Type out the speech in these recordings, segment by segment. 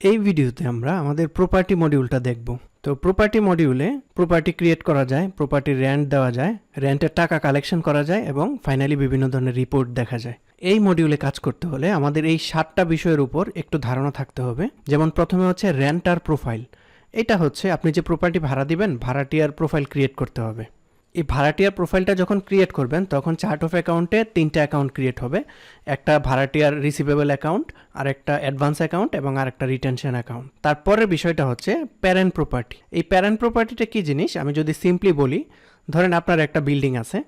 এই ভিডিওতে আমরা আমাদের প্রপার্টি মডিউলটা দেখব। তো প্রপার্টি মডিউলে প্রপার্টি ক্রিয়েট করা যায়, প্রপার্টি রেন্ট দেওয়া যায়, রেন্টের টাকা কালেকশন করা যায় এবং ফাইনালি বিভিন্ন ধরনের রিপোর্ট দেখা যায়। এই মডিউলে কাজ করতে হলে আমাদের এই 7টা বিষয়ের উপর একটু ধারণা থাকতে হবে। যেমন প্রথমে হচ্ছে রেন্টার প্রোফাইল। এটা হচ্ছে আপনি যে প্রপার্টি ভাড়া দিবেন, ভাড়াটিয়ার প্রোফাইল ক্রিয়েট করতে হবে। এই ভাড়াটিয়ার প্রোফাইলটা যখন ক্রিয়েট করবেন তখন চার্ট অফ অ্যাকাউন্টে 3টা অ্যাকাউন্ট ক্রিয়েট হবে। একটা ভাড়াটিয়ার রিসিভেবল অ্যাকাউন্ট, আর একটা অ্যাডভান্স অ্যাকাউন্ট এবং আর একটা রিটেনশন অ্যাকাউন্ট। তারপরের বিষয়টা হচ্ছে প্যারেন্ট প্রপার্টি। এই প্যারেন্ট প্রপার্টিটা কী জিনিস আমি যদি সিম্পলি বলি, ধরেন আপনার একটা বিল্ডিং আছে,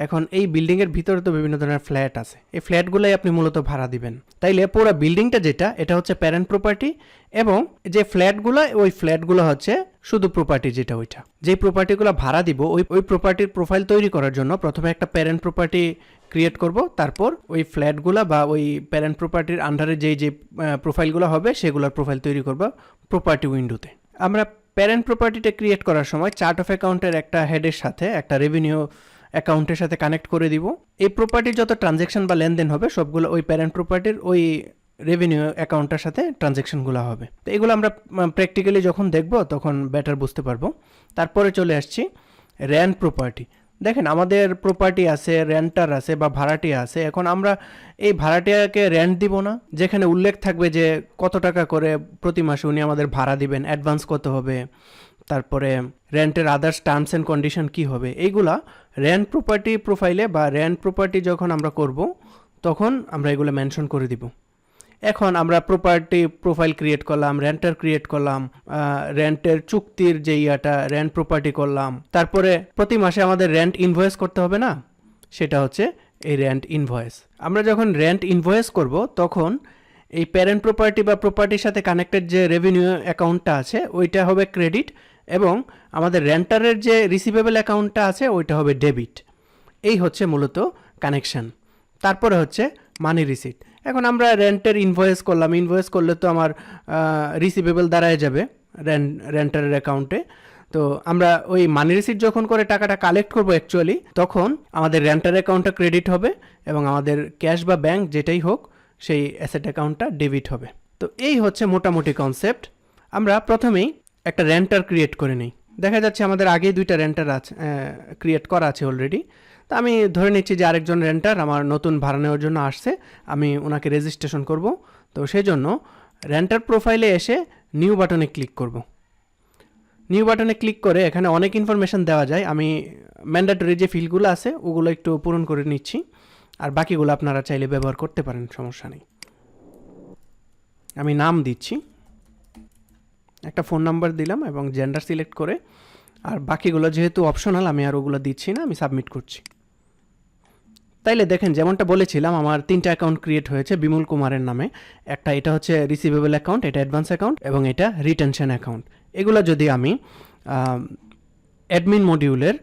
এখন এই বিল্ডিংয়ের ভিতরে তো বিভিন্ন ধরনের ফ্ল্যাট আছে, এই ফ্ল্যাটগুলোই আপনি মূলত ভাড়া দিবেন। তাইলে পুরো বিল্ডিংটা যেটা, এটা হচ্ছে প্যারেন্ট প্রপার্টি, এবং যে ফ্ল্যাটগুলো, ওই ফ্ল্যাটগুলো হচ্ছে শুধু প্রপার্টি, যেটা ওইটা যেই প্রপার্টিগুলো ভাড়া দিব ওই প্রপার্টির প্রোফাইল তৈরি করার জন্য প্রথমে একটা প্যারেন্ট প্রপার্টি ক্রিয়েট করব, তারপর ওই ফ্ল্যাটগুলো বা ওই প্যারেন্ট প্রপার্টির আন্ডারে যে প্রোফাইলগুলো হবে সেগুলোর প্রোফাইল তৈরি করব প্রপার্টি উইন্ডোতে। আমরা প্যারেন্ট প্রপার্টিটা ক্রিয়েট করার সময় চার্ট অফ অ্যাকাউন্টের একটা হেডের সাথে একটা রেভিনিউ অ্যাকাউন্টের সাথে কানেক্ট করে দিব। এই প্রপার্টির যত ট্রানজ্যাকশন বা লেনদেন হবে সবগুলো ওই প্যারেন্ট প্রপার্টির ওই রেভিনিউ অ্যাকাউন্টটার সাথে ট্রানজ্যাকশনগুলো হবে। তো এগুলো আমরা প্র্যাকটিক্যালি যখন দেখব তখন বেটার বুঝতে পারবো। তারপরে চলে আসছি রেন্ট প্রপার্টি। দেখেন আমাদের প্রপার্টি আছে, রেন্টার আছে বা ভাড়াটিয়া আছে। এখন আমরা এই ভাড়াটিয়াকে রেন্ট দিব না, যেখানে উল্লেখ থাকবে যে কত টাকা করে প্রতি মাসে উনি আমাদের ভাড়া দিবেন, অ্যাডভান্স কত হবে, তারপরে রেন্টের আদার্স টার্মস অ্যান্ড কন্ডিশন কী হবে, এইগুলা রেন্ট প্রপার্টি প্রোফাইলে বা রেন্ট প্রপার্টি যখন আমরা করব তখন আমরা এগুলো মেনশন করে দিব। এখন আমরা প্রপার্টি প্রোফাইল ক্রিয়েট করলাম, রেন্টার ক্রিয়েট করলাম, রেন্টের চুক্তির যে ইয়াটা রেন্ট প্রপার্টি করলাম, তারপরে প্রতি মাসে আমাদের রেন্ট ইনভয়েস করতে হবে না, সেটা হচ্ছে এই রেন্ট ইনভয়েস। আমরা যখন রেন্ট ইনভয়েস করব তখন এই প্যারেন্ট প্রপার্টি বা প্রপার্টির সাথে কানেক্টেড যে রেভিনিউ অ্যাকাউন্টটা আছে ওইটা হবে ক্রেডিট, এবং আমাদের রেন্টারের যে রিসিভেবল অ্যাকাউন্টটা আছে ওইটা হবে ডেবিট। এই হচ্ছে মূলত কানেকশন। তারপরে হচ্ছে মানি রিসিট। এখন আমরা রেন্টের ইনভয়েস করলাম, ইনভয়েস করলে তো আমার রিসিভেবল দাঁড়ায় যাবে রেন্টারের অ্যাকাউন্টে। তো আমরা ওই মানি রিসিট যখন করে টাকাটা কালেক্ট করবো অ্যাকচুয়ালি, তখন আমাদের রেন্টার অ্যাকাউন্টটা ক্রেডিট হবে এবং আমাদের ক্যাশ বা ব্যাংক যেটাই হোক সেই অ্যাসেট অ্যাকাউন্টটা ডেবিট হবে। তো এই হচ্ছে মোটামুটি কনসেপ্ট। আমরা প্রথমেই একটা রেন্টার ক্রিয়েট করে নিই। দেখা যাচ্ছে আমাদের আগেই 2টা রেন্টার আছে, ক্রিয়েট করা আছে অলরেডি। তো আমি ধরে নিচ্ছি যে আরেকজন রেন্টার আমার নতুন ভাড়া নেওয়ার জন্য আসছে, আমি ওনাকে রেজিস্ট্রেশন করব। তো সেই জন্য রেন্টার প্রোফাইলে এসে নিউ বাটনে ক্লিক করব। নিউ বাটনে ক্লিক করে এখানে অনেক ইনফরমেশান দেওয়া যায়। আমি ম্যান্ডেটরি যে ফিল্ডগুলো আছে ওগুলো একটু পূরণ করে নিচ্ছি, আর বাকিগুলো আপনারা চাইলে ব্যবহার করতে পারেন, সমস্যা নেই। আমি নাম দিচ্ছি, একটা ফোন নাম্বার দিলাম এবং জেন্ডার সিলেক্ট করে, আর বাকিগুলো যেহেতু অপশনাল আমি আর ওগুলো দিচ্ছি না, আমি সাবমিট করছি। তাইলে দেখেন যেমনটা বলেছিলাম আমার 3টা অ্যাকাউন্ট ক্রিয়েট হয়েছে বিমল কুমারের নামে। একটা এটা হচ্ছে রিসিভেবল অ্যাকাউন্ট, এটা অ্যাডভান্স অ্যাকাউন্ট, এবং এটা রিটেনশন অ্যাকাউন্ট। এগুলো যদি আমি অ্যাডমিন মডিউলের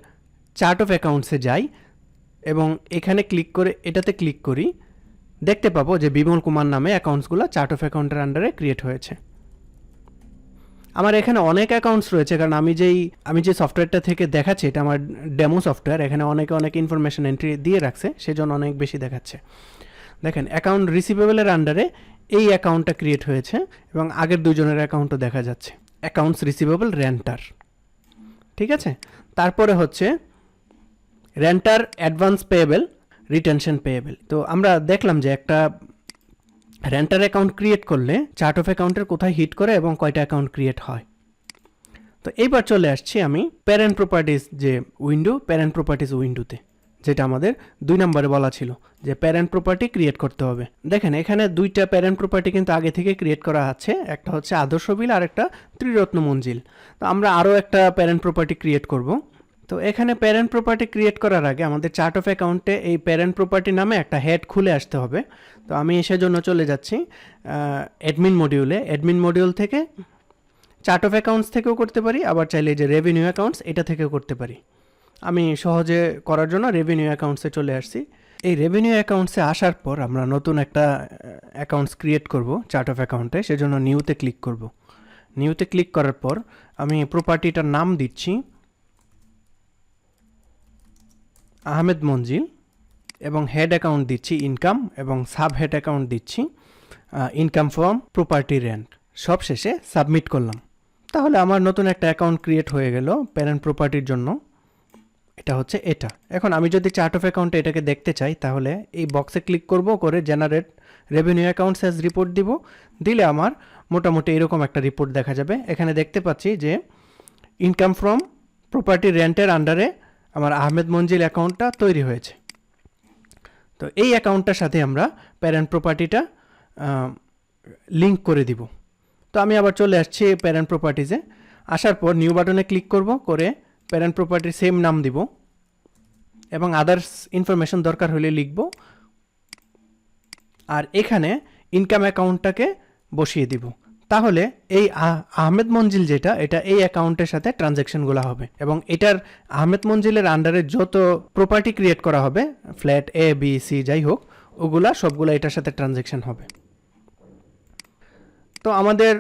চার্ট অফ অ্যাকাউন্টসে যাই এবং এখানে ক্লিক করে এটাতে ক্লিক করি, দেখতে পাবো যে বিমল কুমার নামে অ্যাকাউন্টসগুলো চার্ট অফ অ্যাকাউন্টের আন্ডারে ক্রিয়েট হয়েছে। আমার এখানে অনেক অ্যাকাউন্টস রয়েছে, কারণ আমি যে সফটওয়্যারটা থেকে দেখাচ্ছি এটা আমার ডেমো সফটওয়্যার, এখানে অনেক ইনফরমেশন এন্ট্রি দিয়ে রাখছে, সেজন্য অনেক বেশি দেখাচ্ছে। দেখেন অ্যাকাউন্ট রিসিভেবলের আন্ডারে এই অ্যাকাউন্টটা ক্রিয়েট হয়েছে এবং আগের 2জনের অ্যাকাউন্টও দেখা যাচ্ছে, অ্যাকাউন্টস রিসিভেবল রেন্টার। ঠিক আছে, তারপরে হচ্ছে renter advance payable, retention payable. তো আমরা দেখলাম যে একটা রেন্টার অ্যাকাউন্ট ক্রিয়েট করলে চার্ট অফ অ্যাকাউন্টের কোথায় হিট করে এবং কয়টা অ্যাকাউন্ট ক্রিয়েট হয়। তো এইবার চলে আসছি আমি প্যারেন্ট প্রপার্টিজ যে উইন্ডো, প্যারেন্ট প্রপার্টিজ উইন্ডোতে, যেটা আমাদের 2 নম্বরে বলা ছিল যে প্যারেন্ট প্রপার্টি ক্রিয়েট করতে হবে। দেখেন এখানে 2টা প্যারেন্ট প্রপার্টি কিন্তু আগে থেকে ক্রিয়েট করা আছে, একটা হচ্ছে আদর্শ বিল আর একটা ত্রিরত্ন মঞ্জিল। তো আমরা আরও একটা প্যারেন্ট প্রপার্টি ক্রিয়েট করব। তো এখানে প্যারেন্ট প্রপার্টি ক্রিয়েট করার আগে আমাদের চার্ট অফ অ্যাকাউন্টে এই প্যারেন্ট প্রপার্টি নামে একটা হেড খুলে আসতে হবে। তো আমি সেজন্য চলে যাচ্ছি অ্যাডমিন মডিউলে। অ্যাডমিন মডিউল থেকে চার্ট অফ অ্যাকাউন্টস থেকেও করতে পারি, আবার চাইলে যে রেভিনিউ অ্যাকাউন্টস এটা থেকেও করতে পারি। আমি সহজে করার জন্য রেভিনিউ অ্যাকাউন্টসে চলে আসছি। এই রেভিনিউ অ্যাকাউন্টসে আসার পর আমরা নতুন একটা অ্যাকাউন্টস ক্রিয়েট করব চার্ট অফ অ্যাকাউন্টে, সেজন্য নিউতে ক্লিক করব। নিউতে ক্লিক করার পর আমি প্রপার্টিটার নাম দিচ্ছি আহমেদ মঞ্জিল, এবং হেড অ্যাকাউন্ট দিচ্ছি ইনকাম, এবং সাব হেড অ্যাকাউন্ট দিচ্ছি ইনকাম ফ্রম প্রপার্টি রেন্ট। সব শেষে সাবমিট করলাম। তাহলে আমার নতুন একটা অ্যাকাউন্ট ক্রিয়েট হয়ে গেল প্যারেন্ট প্রপার্টির জন্য। এটা হচ্ছে এটা। এখন আমি যদি চার্ট অফ অ্যাকাউন্টে এটাকে দেখতে চাই তাহলে এই বক্সে ক্লিক করব, করে generate revenue accounts as report দিব। দিলে আমার মোটামুটি এরকম একটা রিপোর্ট দেখা যাবে। এখানে দেখতে পাচ্ছি যে ইনকাম ফ্রম প্রপার্টি রেন্টের আন্ডারে আমার আহমেদ মঞ্জিল অ্যাকাউন্টটা তৈরি হয়েছে। তো এই অ্যাকাউন্টটার সাথে আমরা প্যারেন্ট প্রপার্টিটা লিঙ্ক করে দিব। তো আমি আবার চলে আসছি প্যারেন্ট প্রপার্টিজে। আসার পর নিউ বাটনে ক্লিক করব, করে প্যারেন্ট প্রপার্টির সেম নাম দিব এবং আদার্স ইনফরমেশন দরকার হলে লিখব। আর এখানে ইনকাম অ্যাকাউন্টটাকে বসিয়ে দিব। তাহলে এই আহমেদ মঞ্জিল যেটা, এটা এই অ্যাকাউন্টের সাথে ট্রানজ্যাকশনগুলো হবে এবং এটার আহমেদ মঞ্জিলের আন্ডারে যত প্রপার্টি ক্রিয়েট করা হবে, ফ্ল্যাট এ বি সি যাই হোক, সবগুলা এটার সাথে ট্রানজ্যাকশন হবে। তো আমাদের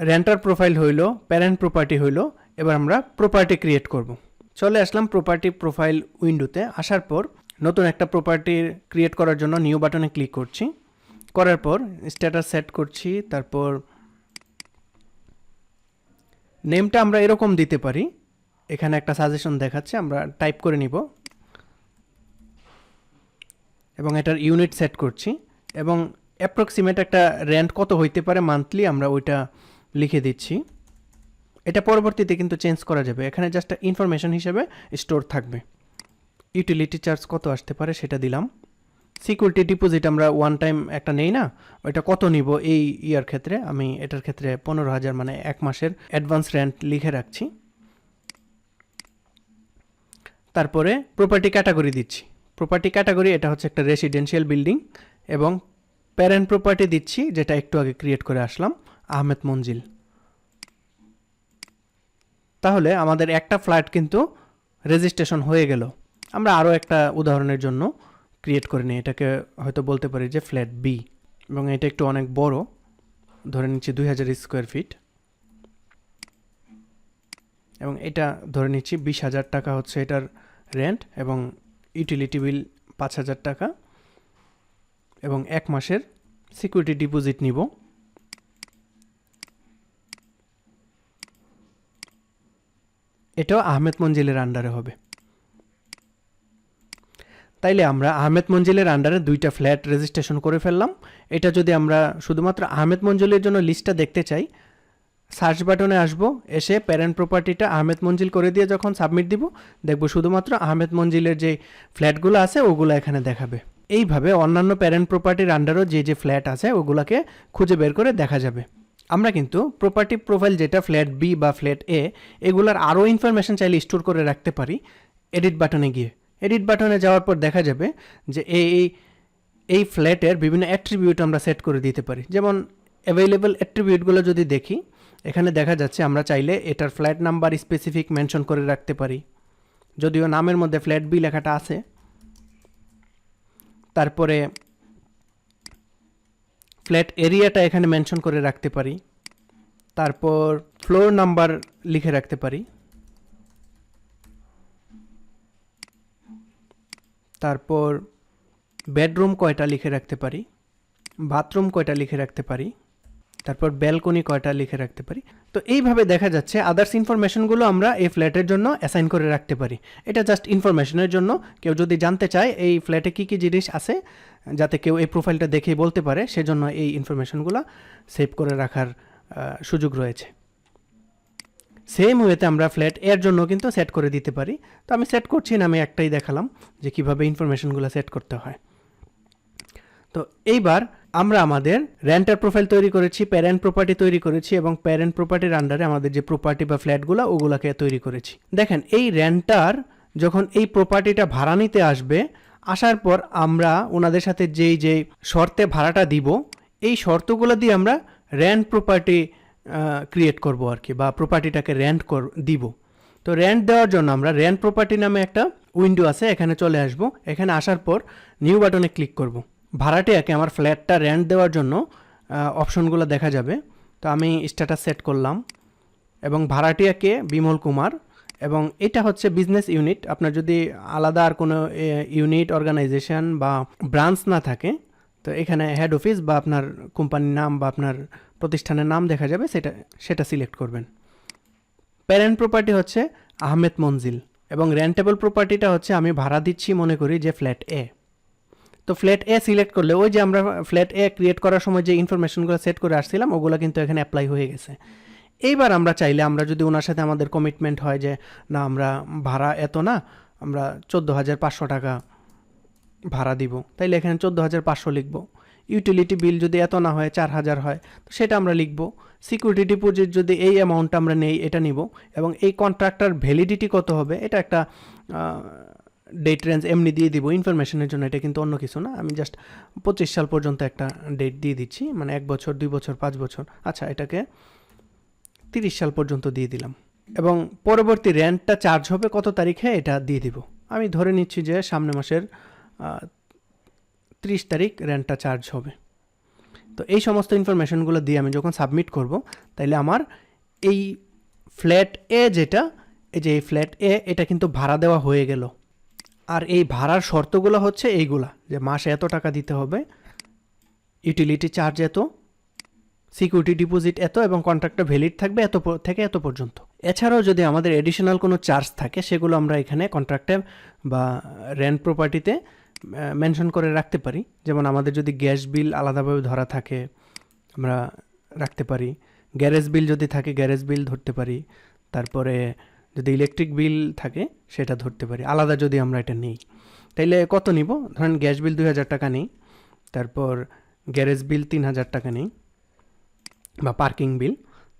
রেন্টার প্রোফাইল হইল, প্যারেন্ট প্রপার্টি হইল। এবার আমরা প্রপার্টি ক্রিয়েট করব। চলে আসলাম প্রপার্টি প্রোফাইল উইন্ডোতে। আসার পর নতুন একটা প্রপার্টি ক্রিয়েট করার জন্য নিউ বাটনে ক্লিক করছি। করার পর স্ট্যাটাস সেট করছি। তারপর নেমটা আমরা এরকম দিতে পারি, এখানে একটা সাজেশন দেখাচ্ছে, আমরা টাইপ করে নিব এবং এটার ইউনিট সেট করছি এবং অ্যাপ্রক্সিমেট একটা রেন্ট কত হইতে পারে মান্থলি আমরা ওইটা লিখে দিচ্ছি। এটা পরবর্তীতে কিন্তু চেঞ্জ করা যাবে, এখানে জাস্ট ইনফরমেশন হিসেবে স্টোর থাকবে। ইউটিলিটি চার্জ কত আসতে পারে সেটা দিলাম। সিকিউরিটি ডিপোজিট আমরা ওয়ান টাইম একটা নেই না, ওইটা কত নিব এই ইয়ার ক্ষেত্রে, আমি এটার ক্ষেত্রে 15,000 মানে 1 মাসের অ্যাডভান্স রেন্ট লিখে রাখছি। তারপরে প্রপার্টি ক্যাটাগরি দিচ্ছি। প্রপার্টি ক্যাটাগরি এটা হচ্ছে একটা রেসিডেন্সিয়াল বিল্ডিং এবং প্যারেন্ট প্রপার্টি দিচ্ছি যেটা একটু আগে ক্রিয়েট করে আসলাম, আহমেদ মঞ্জিল। তাহলে আমাদের একটা ফ্ল্যাট কিন্তু রেজিস্ট্রেশন হয়ে গেল। আমরা আরও একটা উদাহরণের জন্য ক্রিয়েট করে নিই, এটাকে হয়তো বলতে পারি যে ফ্ল্যাট বি এবং এটা একটু অনেক বড়, ধরে নিচ্ছি 2000 স্কোয়ার ফিট এবং এটা ধরে নিচ্ছি 20,000 টাকা হচ্ছে এটার রেন্ট এবং ইউটিলিটি বিল 5,000 টাকা এবং 1 মাসের সিকিউরিটি ডিপোজিট নিব। এটাও আহমেদ মঞ্জিলের আন্ডারে হবে। তাইলে আমরা আহমেদ মঞ্জিলের আন্ডারে 2টা ফ্ল্যাট রেজিস্ট্রেশন করে ফেললাম। এটা যদি আমরা শুধুমাত্র আহমেদ মঞ্জিলের জন্য লিস্টটা দেখতে চাই, সার্চ বাটনে আসবো, এসে প্যারেন্ট প্রপার্টিটা আহমেদ মঞ্জিল করে দিয়ে যখন সাবমিট দিব, দেখব শুধুমাত্র আহমেদ মঞ্জিলের যে ফ্ল্যাটগুলো আছে ওগুলো এখানে দেখাবে। এইভাবে অন্যান্য প্যারেন্ট প্রপার্টির আন্ডারও যে ফ্ল্যাট আছে ওগুলোকে খুঁজে বের করে দেখা যাবে। আমরা কিন্তু প্রপার্টি প্রোফাইল যেটা ফ্ল্যাট বি বা ফ্ল্যাট এ, এগুলার আরও ইনফরমেশন চাইলে স্টোর করে রাখতে পারি এডিট বাটনে গিয়ে। এডিট বাটনে যাওয়ার পর দেখা যাবে যে এই ফ্ল্যাটের বিভিন্ন অ্যাট্রিবিউট আমরা সেট করে দিতে পারি। যেমন অ্যাভেলেবল অ্যাট্রিবিউটগুলো যদি দেখি, এখানে দেখা যাচ্ছে আমরা চাইলে এটার ফ্ল্যাট নাম্বার স্পেসিফিক মেনশন করে রাখতে পারি, যদিও নামের মধ্যে ফ্ল্যাট বি লেখাটা আছে। তারপরে ফ্ল্যাট এরিয়াটা এখানে মেনশন করে রাখতে পারি। তারপর ফ্লোর নাম্বার লিখে রাখতে পারি। তারপর বেডরুম কয়টা লিখে রাখতে পারি, বাথরুম কয়টা লিখে রাখতে পারি, তারপর ব্যালকনি কয়টা লিখে রাখতে পারি। তো এইভাবে দেখা যাচ্ছে আদার্স ইনফরমেশনগুলো আমরা এই ফ্ল্যাটের জন্য অ্যাসাইন করে রাখতে পারি। এটা জাস্ট ইনফরমেশনের জন্য, কেউ যদি জানতে চায় এই ফ্ল্যাটে কী কী জিনিস আছে, যাতে কেউ এই প্রোফাইলটা দেখেই বলতে পারে, সেজন্য এই ইনফরমেশনগুলো সেভ করে রাখার সুযোগ রয়েছে। সেম ওয়েতে আমরা ফ্ল্যাট এর জন্য কিন্তু সেট করে দিতে পারি। তো আমি সেট করছি না, আমি একটাই দেখালাম যে কীভাবে ইনফরমেশনগুলো সেট করতে হয়। তো এইবার আমরা আমাদের রেন্টার প্রোফাইল তৈরি করেছি, প্যারেন্ট প্রপার্টি তৈরি করেছি এবং প্যারেন্ট প্রপার্টির আন্ডারে আমাদের যে প্রপার্টি বা ফ্ল্যাটগুলো ওগুলোকে তৈরি করেছি। দেখেন এই রেন্টার যখন এই প্রপার্টিটা ভাড়া নিতে আসবে, আসার পর আমরা ওনাদের সাথে যেই শর্তে ভাড়াটা দিব, এই শর্তগুলো দিয়ে আমরা রেন্ট প্রপার্টি ক্রিয়েট করব আর কি, বা প্রপার্টিটাকে রেন্ট দিব। তো রেন্ট দেওয়ার জন্য আমরা রেন্ট প্রপার্টি নামে একটা উইন্ডো আছে, এখানে চলে আসব। এখানে আসার পর নিউ বাটনে ক্লিক করব। ভাড়াটিয়াকে আমার ফ্ল্যাটটা রেন্ট দেওয়ার জন্য অপশনগুলো দেখা যাবে। তো আমি স্ট্যাটাস সেট করলাম এবং ভাড়াটিয়াকে বিমল কুমার, এবং এটা হচ্ছে বিজনেস ইউনিট। আপনার যদি আলাদা আর কোনো ইউনিট, অর্গানাইজেশন বা ব্রাঞ্চ না থাকে, তো এখানে হেড অফিস বা আপনার কোম্পানির নাম বা আপনার প্রতিষ্ঠানের নাম দেখা যাবে, সেটা সিলেক্ট করবেন। প্যারেন্ট প্রপার্টি হচ্ছে আহমেদ মঞ্জিল, এবং রেন্টেবল প্রপার্টিটা হচ্ছে আমি ভাড়া দিচ্ছি মনে করি যে ফ্ল্যাট এ। তো ফ্ল্যাট এ সিলেক্ট করলে ওই যে আমরা ফ্ল্যাট এ ক্রিয়েট করার সময় যে ইনফরমেশনগুলো সেট করে আসছিলাম ওগুলো কিন্তু এখানে অ্যাপ্লাই হয়ে গেছে। এইবার আমরা চাইলে, আমরা যদি ওনার সাথে আমাদের কমিটমেন্ট হয় যে না আমরা ভাড়া এত না, আমরা 14,500 টাকা ভাড়া দিব, তাইলে এখানে 14,500 লিখব। ইউটিলিটি বিল যদি এত না হয় 4,000 হয় তো সেটা আমরা লিখব। সিকিউরিটি ডিপোজিট যদি এই অ্যামাউন্টটা আমরা নেই এটা নিব, এবং এই কন্ট্রাক্টটার ভ্যালিডিটি কত হবে এটা একটা ডেট রেঞ্জ এমনি দিয়ে দিব ইনফরমেশনের জন্য, এটা কিন্তু অন্য কিছু না। আমি জাস্ট 25 সাল পর্যন্ত একটা ডেট দিয়ে দিচ্ছি, মানে 1 বছর 2 বছর 5 বছর, আচ্ছা এটাকে 30 সাল পর্যন্ত দিয়ে দিলাম। এবং পরবর্তী রেন্টটা চার্জ হবে কত তারিখে এটা দিয়ে দিব। আমি ধরে নিচ্ছি যে সামনের মাসের 30 তারিখ রেন্টটা চার্জ হবে। তো এই সমস্ত ইনফরমেশনগুলো দিয়ে আমি যখন সাবমিট করব, তাইলে আমার এই ফ্ল্যাট এ যেটা, এই যে এই ফ্ল্যাট এ এটা কিন্তু ভাড়া দেওয়া হয়ে গেল। আর এই ভাড়ার শর্তগুলো হচ্ছে এইগুলা, যে মাসে এত টাকা দিতে হবে, ইউটিলিটি চার্জ এত, সিকিউরিটি ডিপোজিট এত, এবং কন্ট্রাক্টটা ভ্যালিড থাকবে এত থেকে এত পর্যন্ত। এছাড়াও যদি আমাদের এডিশনাল কোনো চার্জ থাকে সেগুলো আমরা এখানে কন্ট্রাক্টে বা রেন্ট প্রপার্টিতে মেনশন করে রাখতে পারি। যেমন আমাদের যদি গ্যাস বিল আলাদাভাবে ধরা থাকে আমরা রাখতে পারি, গ্যারেজ বিল যদি থাকে গ্যারেজ বিল ধরতে পারি, তারপরে যদি ইলেকট্রিক বিল থাকে সেটা ধরতে পারি আলাদা যদি আমরা এটা নেই। তাইলে কত নিব, ধরেন গ্যাস বিল 2,000 টাকা নেই, তারপর গ্যারেজ বিল 3,000 টাকা নেই বা পার্কিং বিল,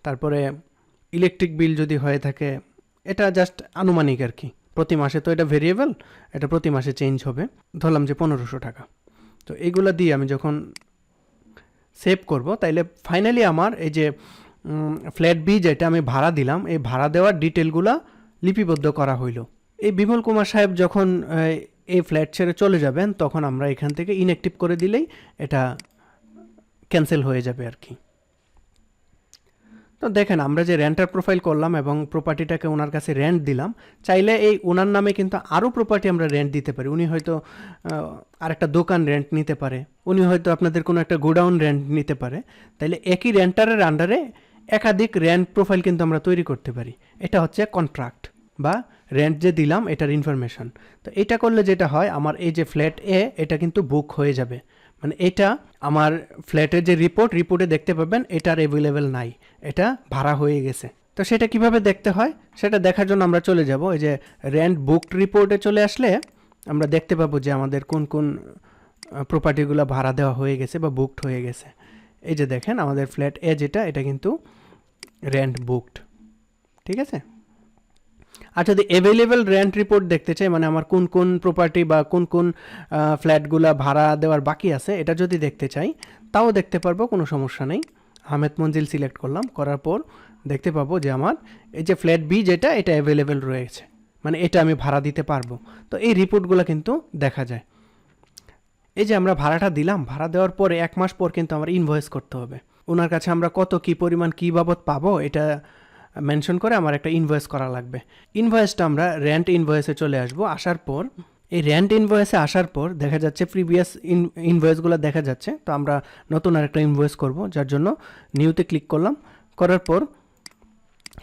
তারপরে ইলেকট্রিক বিল যদি হয়ে থাকে, এটা জাস্ট আনুমানিক আর কি, প্রতি মাসে তো এটা ভেরিয়েবল, এটা প্রতি মাসে চেঞ্জ হবে, ধরলাম যে 1,500 টাকা। তো এইগুলো দিয়ে আমি যখন সেভ করব, তাইলে ফাইনালি আমার এই যে ফ্ল্যাট বি যেটা আমি ভাড়া দিলাম, এই ভাড়া দেওয়ার ডিটেলগুলো লিপিবদ্ধ করা হইল। এই বিমল কুমার সাহেব যখন এই ফ্ল্যাট ছেড়ে চলে যাবেন, তখন আমরা এখান থেকে ইনঅ্যাক্টিভ করে দিলেই এটা ক্যান্সেল হয়ে যাবে আর কি। তো দেখেন আমরা যে রেন্টার প্রোফাইল করলাম এবং প্রপার্টিটাকে ওনার কাছে রেন্ট দিলাম, চাইলে এই ওনার নামে কিন্তু আরও প্রপার্টি আমরা রেন্ট দিতে পারি। উনি হয়তো আরেকটা দোকান রেন্ট নিতে পারে, উনি হয়তো আপনাদের কোনো একটা গোডাউন রেন্ট নিতে পারে। তাইলে একই রেন্টারের আন্ডারে একাধিক রেন্ট প্রোফাইল কিন্তু আমরা তৈরি করতে পারি। এটা হচ্ছে কন্ট্রাক্ট বা রেন্ট যে দিলাম এটার ইনফরমেশন। তো এটা করলে যেটা হয়, আমার এই যে ফ্ল্যাট এ এটা কিন্তু বুক হয়ে যাবে, মানে এটা আমার ফ্ল্যাটের যে রিপোর্টে দেখতে পাবেন এটার অ্যাভেলেবেল নাই, এটা ভাড়া হয়ে গেছে। তো সেটা কিভাবে দেখতে হয় সেটা দেখার জন্য আমরা চলে যাব এই যে রেন্ট বুকড রিপোর্টে চলে আসলে আমরা দেখতে পাবো যে আমাদের কোন কোন প্রপার্টিগুলো ভাড়া দেওয়া হয়ে গেছে বা বুকড হয়ে গেছে। এই যে দেখেন আমাদের ফ্ল্যাট এ যেটা, এটা কিন্তু রেন্ট বুকড, ঠিক আছে। আর যদি অ্যাভেলেবেল রেন্ট রিপোর্ট দেখতে চাই, মানে আমার কোন কোন প্রপার্টি বা কোন কোন ফ্ল্যাটগুলো ভাড়া দেওয়ার বাকি আছে এটা যদি দেখতে চাই, তাও দেখতে পারবো, কোনো সমস্যা নেই। আহমেদ মঞ্জিল সিলেক্ট করলাম, করার পর দেখতে পাবো যে আমার এই যে ফ্ল্যাট বি যেটা, এটা অ্যাভেলেবেল রয়েছে, মানে এটা আমি ভাড়া দিতে পারবো। তো এই রিপোর্টগুলো কিন্তু দেখা যায়। এই যে আমরা ভাড়াটা দিলাম, ভাড়া দেওয়ার পরে 1 মাস পর কিন্তু আমার ইনভয়েস করতে হবে। ওনার কাছে আমরা কত কী পরিমাণ কী বাবদ পাবো এটা মেনশন করে আমার একটা ইনভয়েস করা লাগবে। ইনভয়েসটা আমরা রেন্ট ইনভয়েসে চলে আসবো। আসার পর এই রেন্ট ইনভয়েসে আসার পর দেখা যাচ্ছে প্রিভিয়াস ইনভয়েসগুলো দেখা যাচ্ছে। তো আমরা নতুন আর একটা ইনভয়েস করব, যার জন্য নিউতে ক্লিক করলাম, করার পর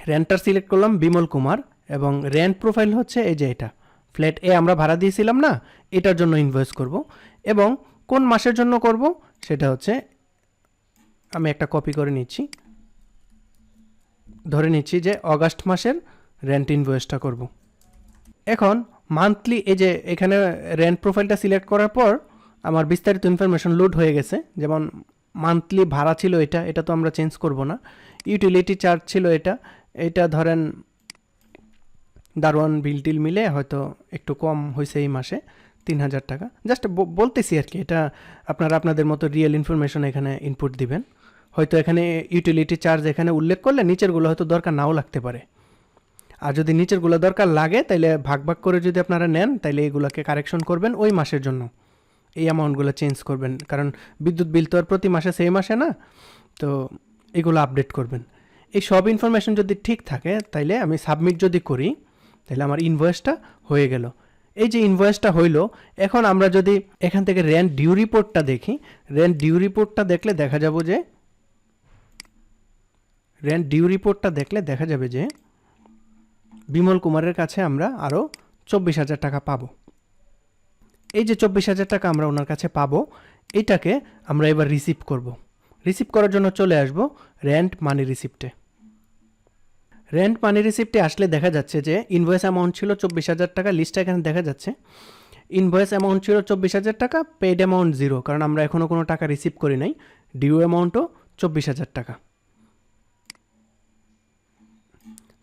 রেন্টার সিলেক্ট করলাম বিমল কুমার, এবং রেন্ট প্রোফাইল হচ্ছে এই যে এটা ফ্ল্যাট এ আমরা ভাড়া দিয়েছিলাম না, এটার জন্য ইনভয়েস করব। এবং কোন মাসের জন্য করব সেটা হচ্ছে, আমি একটা কপি করে নিচ্ছি, ধরে নিচ্ছি যে অগাস্ট মাসের রেন্ট ইনভয়েসটা করব। এখন মান্থলি এই যে এখানে রেন্ট প্রোফাইলটা সিলেক্ট করার পর আমার বিস্তারিত ইনফরমেশন লোড হয়ে গেছে। যেমন মান্থলি ভাড়া ছিল এটা তো আমরা চেঞ্জ করব না। ইউটিলিটি চার্জ ছিল এটা ধরেন দারোয়ান বিল টিল মিলে হয়তো একটু কম হয়েছে এই মাসে 3,000 টাকা, জাস্ট বলতেছি আর কি। এটা আপনারা আপনাদের মতো রিয়েল ইনফরমেশন এখানে ইনপুট দিবেন। হয়তো এখানে ইউটিলিটি চার্জ এখানে উল্লেখ করলে নিচেরগুলো হয়তো দরকার নাও লাগতে পারে। আর যদি নিচেরগুলো দরকার লাগে তাহলে ভাগ ভাগ করে যদি আপনারা নেন, তাহলে এগুলোকে কারেকশন করবেন ওই মাসের জন্য, এই অ্যামাউন্টগুলো চেঞ্জ করবেন। কারণ বিদ্যুৎ বিল তো আর প্রতি মাসে সেই মাসে না, তো এগুলো আপডেট করবেন। এই সব ইনফরমেশন যদি ঠিক থাকে, তাইলে আমি সাবমিট যদি করি, তাহলে আমার ইনভয়েসটা হয়ে গেল। এই যে ইনভয়েসটা হইলো, এখন আমরা যদি এখান থেকে রেন্ট ডিউ রিপোর্টটা দেখি, রেন্ট ডিউ রিপোর্টটা দেখলে দেখা যাবে যে বিমল কুমারের কাছে আমরা আরও 24,000 টাকা পাবো। এই যে 24,000 টাকা আমরা ওনার কাছে পাবো, এটাকে আমরা এবার রিসিভ করব। রিসিভ করার জন্য চলে আসব রেন্ট মানি রিসিপ্টে। রেন্ট মানি রিসিপ্টে আসলে দেখা যাচ্ছে যে ইনভয়েস অ্যামাউন্ট ছিল 24,000 টাকা, লিস্টটা এখানে দেখা যাচ্ছে। ইনভয়েস অ্যামাউন্ট ছিল 24,000 টাকা, পেড অ্যামাউন্ট 0, কারণ আমরা এখনও কোনো টাকা রিসিভ করি নাই। ডিউ অ্যামাউন্টও 24,000 টাকা।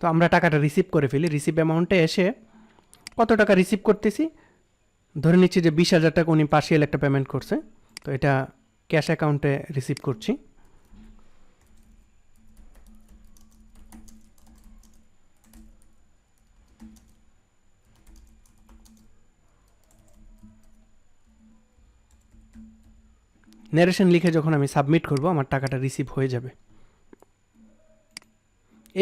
তো আমরা টাকাটা রিসিভ করে ফেলি। রিসিভ অ্যামাউন্টে এসে কত টাকা রিসিভ করতেছি, ধরে নিচ্ছি যে 20,000 টাকা উনি পার্শিয়াল একটা পেমেন্ট করছে, তো এটা ক্যাশ অ্যাকাউন্টে রিসিভ করছি। ন্যারেশন লিখে যখন আমি সাবমিট করব, আমার টাকাটা রিসিভ হয়ে যাবে।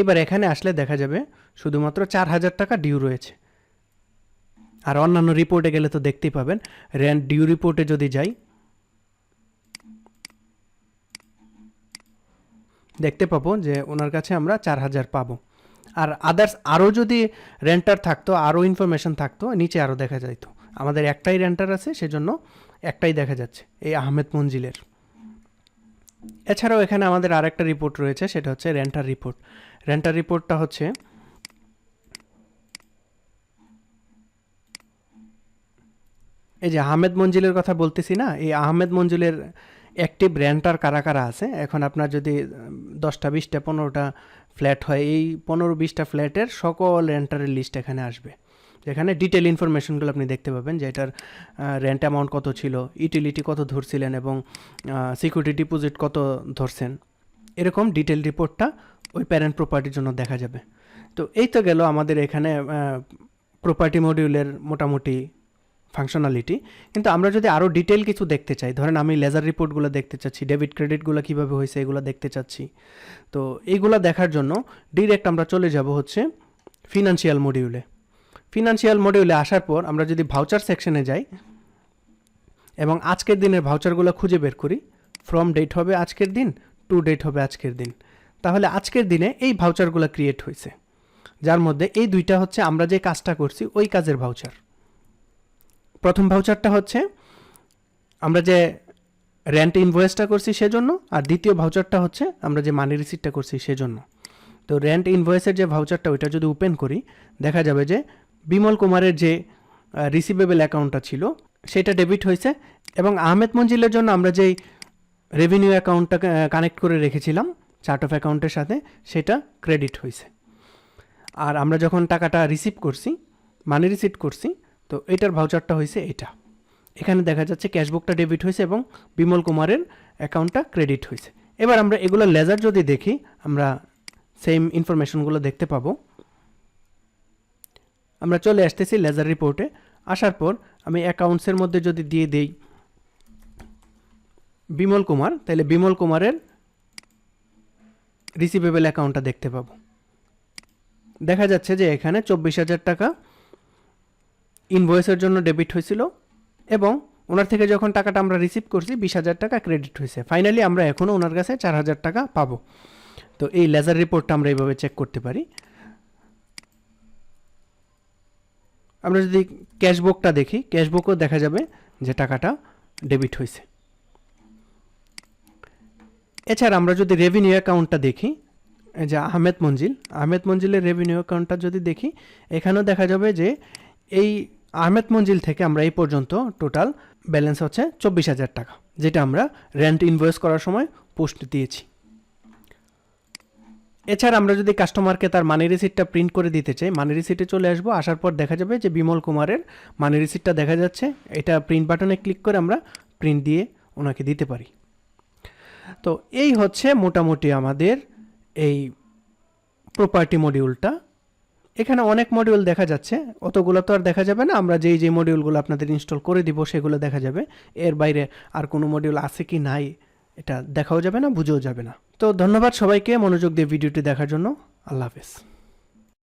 এবার এখানে আসলে দেখা যাবে শুধুমাত্র 4,000 টাকা ডিউ রয়েছে। আর অন্যান্য রিপোর্টে গেলে তো দেখতেই পাবেন, রেন্ট ডিউ রিপোর্টে যদি যাই দেখতে পাবো যে ওনার কাছে আমরা 4,000 পাবো। আর আদার্স আরও যদি রেন্টার থাকতো, আরও ইনফরমেশন থাকতো, নিচে আরও দেখা যাইতো। আমাদের একটাই রেন্টার আছে, সেজন্য একটাই দেখা যাচ্ছে, এই আহমেদ মঞ্জিলের। এছাড়াও এখানে আমাদের আরেকটা রিপোর্ট রয়েছে, সেটা হচ্ছে রেন্টার রিপোর্ট। রেন্টার রিপোর্টটা হচ্ছে এই যে আহমেদ মঞ্জিলের কথা বলতেছি না, এই আহমেদ মঞ্জিলের অ্যাক্টিভ রেন্টার কারা কারা আছে। এখন আপনার যদি 10টা 20টা 15টা ফ্ল্যাট হয়, এই 15-20টা ফ্ল্যাটের সকল রেন্টারের লিস্ট এখানে আসবে, যেখানে ডিটেল ইনফরমেশনগুলো আপনি দেখতে পাবেন, যে এটার রেন্ট অ্যামাউন্ট কত ছিল, ইউটিলিটি কত ধরছিলেন এবং সিকিউরিটি ডিপোজিট কত ধরছেন। এরকম ডিটেল রিপোর্টটা ওই প্যারেন্ট প্রপার্টির জন্য দেখা যাবে। তো এই তো গেল আমাদের এখানে প্রপার্টি মডিউলের মোটামুটি ফাংশনালিটি। কিন্তু আমরা যদি আরও ডিটেল কিছু দেখতে চাই, ধরেন আমি লেজার রিপোর্টগুলো দেখতে চাচ্ছি, ডেবিট ক্রেডিটগুলো কীভাবে হয়েছে এগুলো দেখতে চাচ্ছি, তো এইগুলো দেখার জন্য ডিরেক্ট আমরা চলে যাব হচ্ছে ফিনান্সিয়াল মডিউলে। ফিনান্সিয়াল মডিউলে আসার পর আমরা যদি ভাউচার সেকশনে যাই এবং আজকের দিনের ভাউচারগুলো খুঁজে বের করি, ফ্রম ডেট হবে আজকের দিন, টু ডেট হবে আজকের দিন, তাহলে আজকের দিনে এই ভাউচারগুলো ক্রিয়েট হয়েছে, যার মধ্যে এই দুইটা হচ্ছে আমরা যে কাজটা করছি ওই কাজের ভাউচার। প্রথম ভাউচারটা হচ্ছে আমরা যে রেন্ট ইনভয়েসটা করছি সেজন্য, আর দ্বিতীয় ভাউচারটা হচ্ছে আমরা যে মানি রিসিপ্টটা করছি সেজন্য। তো রেন্ট ইনভয়েসের যে ভাউচারটা, ওইটা যদি ওপেন করি দেখা যাবে যে বিমল কুমারের যে রিসিভেবল অ্যাকাউন্টটা ছিল সেটা ডেবিট হয়েছে, এবং আহমেদ মঞ্জিলের জন্য আমরা যেই রেভিনিউ অ্যাকাউন্টটা কানেক্ট করে রেখেছিলাম চার্ট অফ অ্যাকাউন্টের সাথে, সেটা ক্রেডিট হয়েছে। আর আমরা যখন টাকাটা রিসিভ করছি, মানি রিসিপ্ট করছি, তো এটার ভাউচারটা হয়েছে এটা। এখানে দেখা যাচ্ছে ক্যাশবুকটা ডেবিট হয়েছে এবং বিমল কুমারের অ্যাকাউন্টটা ক্রেডিট হয়েছে। এবার আমরা এগুলো লেজার যদি দেখি, আমরা সেম ইনফরমেশনগুলো দেখতে পাবো। আমরা চলে আসতেছি লেজার রিপোর্টে। আসার পর আমি অ্যাকাউন্টসের মধ্যে যদি দিয়ে দেই বিমল কুমার, তাহলে বিমল কুমারের রিসিভেবল অ্যাকাউন্টটা দেখতে পাবো। দেখা যাচ্ছে যে এখানে 24,000 টাকা ইনভয়েসের জন্য ডেবিট হয়েছিল এবং ওনার থেকে যখন টাকাটা আমরা রিসিভ করছি 20,000 টাকা ক্রেডিট হয়েছে। ফাইনালি আমরা এখনও ওনার কাছে 4,000 টাকা পাবো। তো এই লেজার রিপোর্টটা আমরা এইভাবে চেক করতে পারি। আমরা যদি ক্যাশবুকটা দেখি, ক্যাশবুকও দেখা যাবে যে টাকাটা ডেবিট হয়েছে। এছাড়া আমরা যদি রেভিনিউ অ্যাকাউন্টটা দেখি, যে আহমেদ মঞ্জিলের রেভিনিউ অ্যাকাউন্টটা যদি দেখি, এখানেও দেখা যাবে যে এই আহমেদ মঞ্জিল থেকে আমরা এই পর্যন্ত টোটাল ব্যালেন্স হচ্ছে 24,000 টাকা, যেটা আমরা রেন্ট ইনভয়েস করার সময় পোস্ট দিয়েছি। এছাড়া আমরা যদি কাস্টমারকে তার মানি রিসিটটা প্রিন্ট করে দিতে চাই, মানি রিসিটে চলে আসবো। আসার পর দেখা যাবে যে বিমল কুমারের মানি রিসিটটা দেখা যাচ্ছে। এটা প্রিন্ট বাটনে ক্লিক করে আমরা প্রিন্ট দিয়ে ওনাকে দিতে পারি। তো এই হচ্ছে মোটামুটি আমাদের এই প্রপার্টি মডিউলটা। এখানে অনেক মডিউল দেখা যাচ্ছে, অতগুলো তো আর দেখা যাবে না। আমরা যেই মডিউলগুলো আপনাদের ইনস্টল করে দিব সেগুলো দেখা যাবে। এর বাইরে আর কোনো মডিউল আছে কি নাই এটা দেখাও যাবে না, বুঝেও যাবে না। তো ধন্যবাদ সবাইকে মনোযোগ দিয়ে ভিডিওটি দেখার জন্য। আল্লাহ হাফেজ।